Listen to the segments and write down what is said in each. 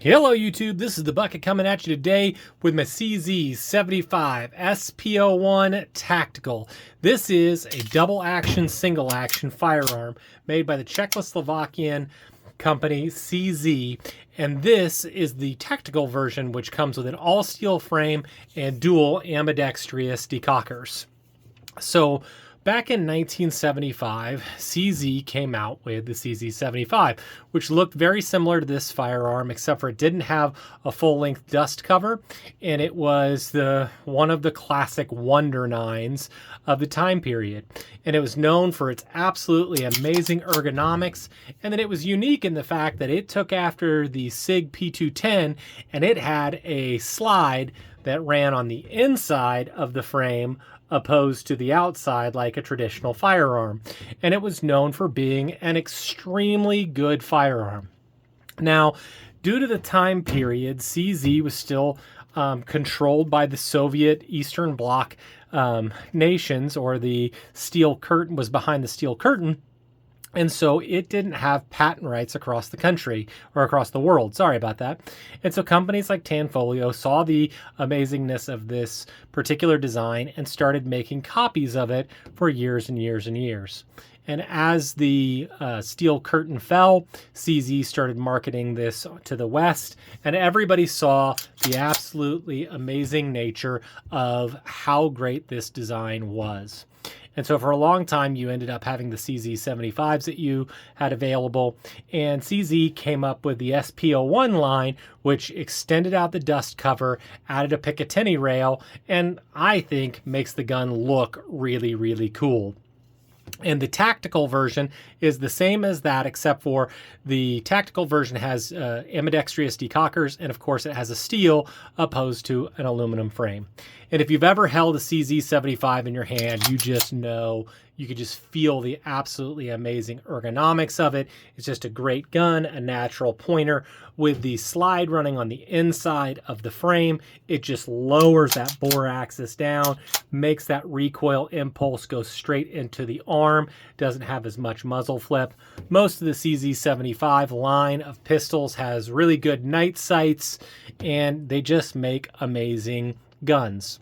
Hello YouTube, this is the Bucket coming at you today with my CZ75 SP01 Tactical. This is a double action, single action firearm made by the Czechoslovakian company CZ, and this is the tactical version, which comes with an all steel frame and dual ambidextrous decockers. So back in 1975, CZ came out with the CZ75, which looked very similar to this firearm, except for it didn't have a full-length dust cover, and it was one of the classic Wonder 9s of the time period. And it was known for its absolutely amazing ergonomics, and then it was unique in the fact that it took after the SIG P210, and it had a slide that ran on the inside of the frame opposed to the outside like a traditional firearm. And it was known for being an extremely good firearm. Now, due to the time period, CZ was still controlled by the Soviet Eastern Bloc nations, or the Steel Curtain was behind the Steel Curtain. And so it didn't have patent rights across the country, or across the world. Sorry about that. And so companies like Tanfoglio saw the amazingness of this particular design and started making copies of it for years and years and years. And as the Steel Curtain fell, CZ started marketing this to the West, and everybody saw the absolutely amazing nature of how great this design was. And so for a long time, you ended up having the CZ75s that you had available. And CZ came up with the SP01 line, which extended out the dust cover, added a Picatinny rail, and I think makes the gun look really, really cool. And the tactical version is the same as that, except for the tactical version has ambidextrous decockers, and of course it has a steel opposed to an aluminum frame. And if you've ever held a CZ75 in your hand, you just know, you could just feel the absolutely amazing ergonomics of it. It's just a great gun, a natural pointer with the slide running on the inside of the frame. It just lowers that bore axis down, makes that recoil impulse go straight into the arm, doesn't have as much muzzle flip. Most of the CZ75 line of pistols has really good night sights, and they just make amazing guns.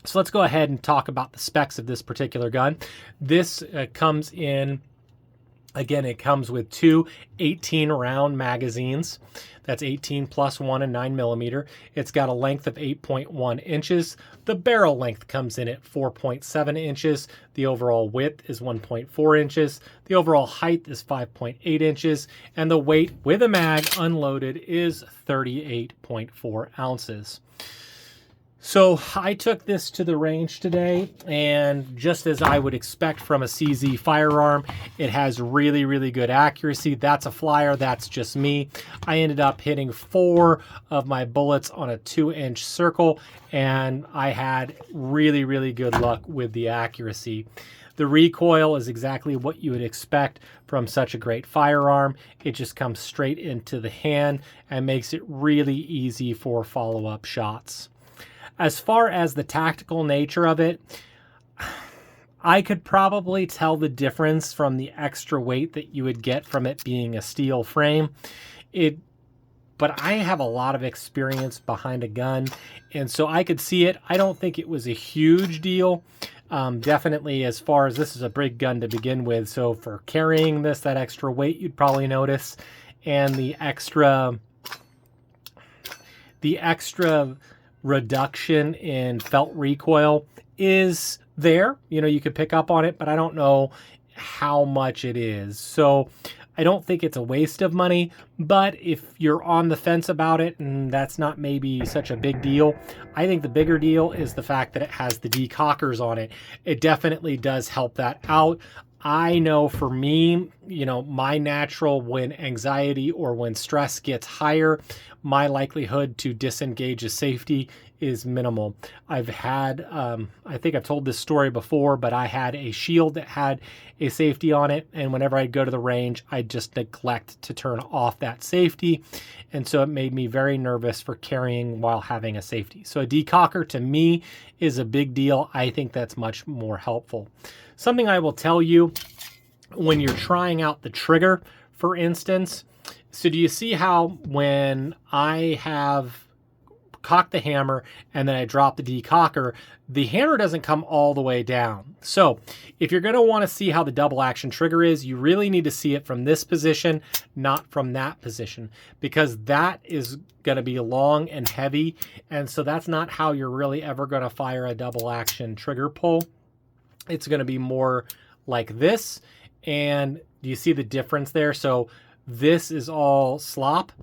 So let's go ahead and talk about the specs of this particular gun. This comes in, again, it comes with two 18-round magazines. That's 18 plus 1 and 9mm. It's got a length of 8.1 inches. The barrel length comes in at 4.7 inches. The overall width is 1.4 inches. The overall height is 5.8 inches. And the weight with a mag unloaded is 38.4 ounces. So I took this to the range today, and just as I would expect from a CZ firearm, it has really, really good accuracy. That's a flyer, that's just me. I ended up hitting 4 of my bullets on a 2-inch circle, and I had really, really good luck with the accuracy. The recoil is exactly what you would expect from such a great firearm. It just comes straight into the hand and makes it really easy for follow-up shots. As far as the tactical nature of it, I could probably tell the difference from the extra weight that you would get from it being a steel frame. But I have a lot of experience behind a gun, and so I could see it. I don't think it was a huge deal. Definitely, as far as this is a big gun to begin with, so for carrying this, that extra weight you'd probably notice, and the extra reduction in felt recoil is there. You know, you could pick up on it, but I don't know how much it is. So I don't think it's a waste of money, but if you're on the fence about it and that's not maybe such a big deal, I think the bigger deal is the fact that it has the decockers on it. It definitely does help that out. I know for me, you know, my natural, when anxiety or when stress gets higher, my likelihood to disengage a safety is minimal. I've had, I think I've told this story before, but I had a shield that had a safety on it, and whenever I'd go to the range, I'd just neglect to turn off that safety, and so it made me very nervous for carrying while having a safety. So a decocker to me is a big deal. I think that's much more helpful. Something I will tell you, when you're trying out the trigger for instance. So do you see how when I have cocked the hammer and then I drop the decocker, the hammer doesn't come all the way down. So if you're going to want to see how the double action trigger is, you really need to see it from this position, not from that position, because that is going to be long and heavy. And so that's not how you're really ever going to fire a double action trigger pull. It's going to be more like this. And do you see the difference there? So this is all slop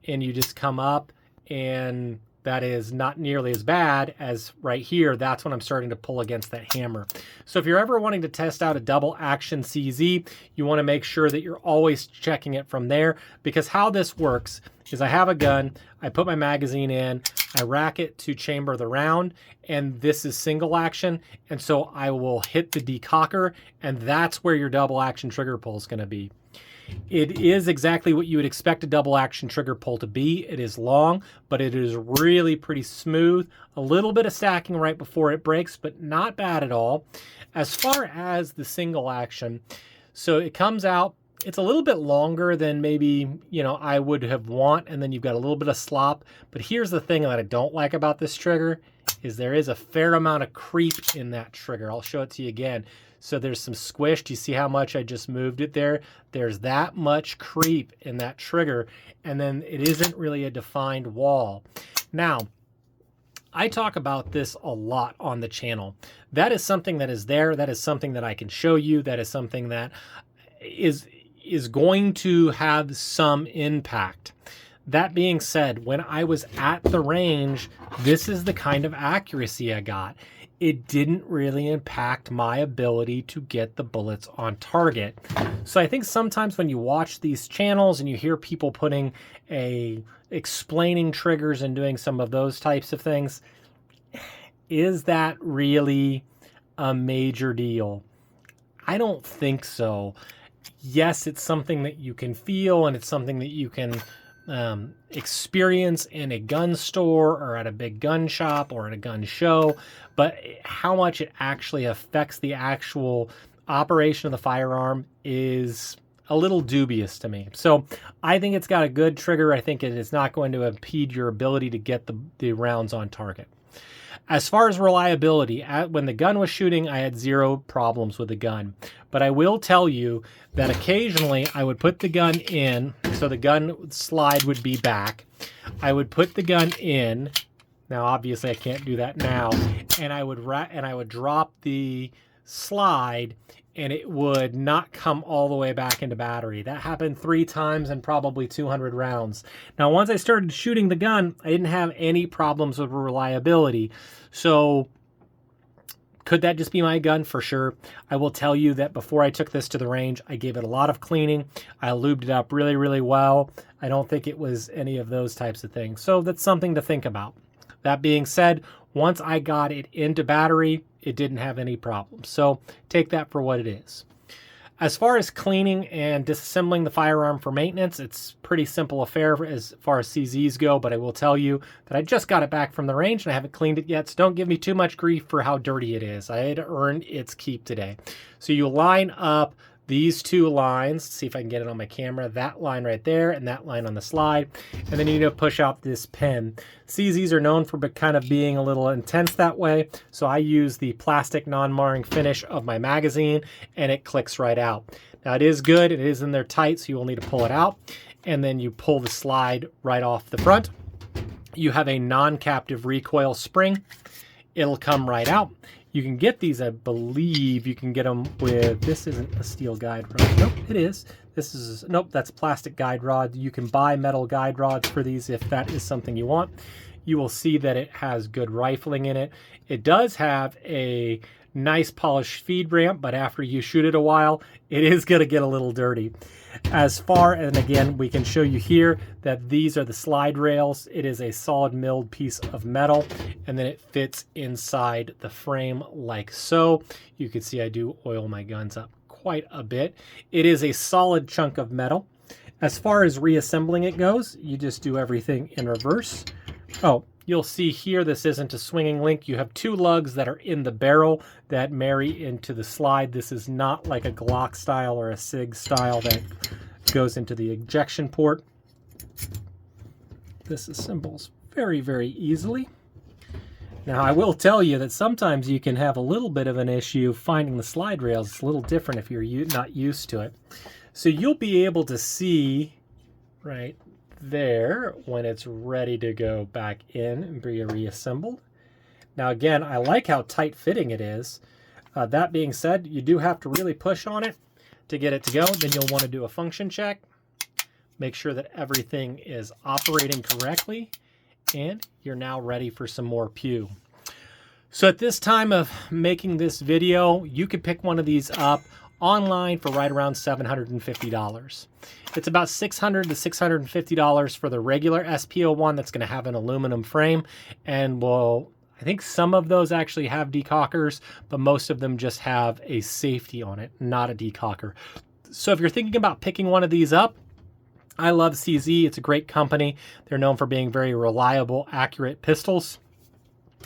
and you just come up, and that is not nearly as bad as right here. That's when I'm starting to pull against that hammer. So if you're ever wanting to test out a double action CZ, you want to make sure that you're always checking it from there, because how this works is I have a gun, I put my magazine in, I rack it to chamber the round, and this is single action. And so I will hit the decocker, and that's where your double action trigger pull is going to be. It is exactly what you would expect a double action trigger pull to be. It is long, but it is really pretty smooth. A little bit of stacking right before it breaks, but not bad at all. As far as the single action, so it comes out, it's a little bit longer than maybe, you know, I would have want, and then you've got a little bit of slop. But here's the thing that I don't like about this trigger is there is a fair amount of creep in that trigger. I'll show it to you again. So there's some squish. Do you see how much I just moved it there? There's that much creep in that trigger, and then it isn't really a defined wall. Now, I talk about this a lot on the channel. That is something that is there. That is something that I can show you. That is something that is going to have some impact. That being said, when I was at the range, this is the kind of accuracy I got. It didn't really impact my ability to get the bullets on target. So I think sometimes when you watch these channels and you hear people explaining triggers and doing some of those types of things, is that really a major deal? I don't think so. Yes, it's something that you can feel, and it's something that you can experience in a gun store or at a big gun shop or at a gun show, but how much it actually affects the actual operation of the firearm is a little dubious to me. So I think it's got a good trigger. I think it is not going to impede your ability to get the rounds on target. As far as reliability, when the gun was shooting, I had zero problems with the gun. But I will tell you that occasionally I would put the gun in, so the gun slide would be back. I would put the gun in. Now, obviously, I can't do that now. And I would drop the slide, and it would not come all the way back into battery. That happened 3 times and probably 200 rounds. Now, once I started shooting the gun, I didn't have any problems with reliability. So could that just be my gun? For sure. I will tell you that before I took this to the range, I gave it a lot of cleaning. I lubed it up really, really well. I don't think it was any of those types of things. So that's something to think about. That being said, once I got it into battery, it didn't have any problems. So take that for what it is. As far as cleaning and disassembling the firearm for maintenance, it's a pretty simple affair as far as CZs go, but I will tell you that I just got it back from the range and I haven't cleaned it yet, so don't give me too much grief for how dirty it is. I had earned its keep today. So you line up these 2 lines, see if I can get it on my camera, that line right there and that line on the slide, and then you need to push out this pin. CZs are known for kind of being a little intense that way, so I use the plastic non-marring finish of my magazine and it clicks right out. Now it is good, it is in there tight, so you will need to pull it out, and then you pull the slide right off the front. You have a non-captive recoil spring. It'll come right out. You can get these, I believe you can get them with, this isn't a steel guide rod. Nope, it is. This is, nope, that's plastic guide rod. You can buy metal guide rods for these if that is something you want. You will see that it has good rifling in it. It does have a nice polished feed ramp, but after you shoot it a while, it is going to get a little dirty. As far, and again, we can show you here that these are the slide rails. It is a solid milled piece of metal, and then it fits inside the frame like so. You can see I do oil my guns up quite a bit. It is a solid chunk of metal. As far as reassembling it goes, you just do everything in reverse. Oh, you'll see here this isn't a swinging link. You have 2 lugs that are in the barrel that marry into the slide. This is not like a Glock style or a SIG style that goes into the ejection port. This assembles very, very easily. Now, I will tell you that sometimes you can have a little bit of an issue finding the slide rails. It's a little different if you're not used to it. So you'll be able to see right there when it's ready to go back in and be reassembled. Now, again, I like how tight fitting it is. That being said, you do have to really push on it to get it to go. Then you'll want to do a function check. Make sure that everything is operating correctly, and you're now ready for some more pew. So at this time of making this video, you could pick one of these up online for right around $750. It's about $600 to $650 for the regular SP01 that's going to have an aluminum frame, and I think some of those actually have decockers, but most of them just have a safety on it, not a decocker. So if you're thinking about picking one of these up, I love CZ. It's a great company. They're known for being very reliable, accurate pistols.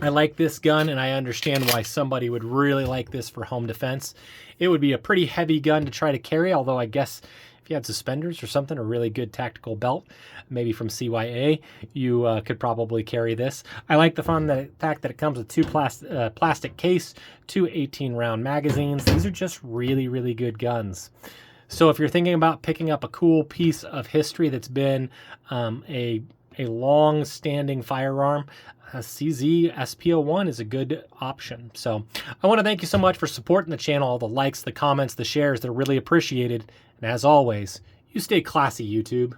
I like this gun, and I understand why somebody would really like this for home defense. It would be a pretty heavy gun to try to carry, although I guess if you had suspenders or something, a really good tactical belt, maybe from CYA, you could probably carry this. I like the fact that it comes with two plastic case, two 18-round magazines. These are just really, really good guns. So if you're thinking about picking up a cool piece of history that's been a long-standing firearm, CZ SP01 is a good option. So I want to thank you so much for supporting the channel, all the likes, the comments, the shares. They're really appreciated. And as always, you stay classy, YouTube.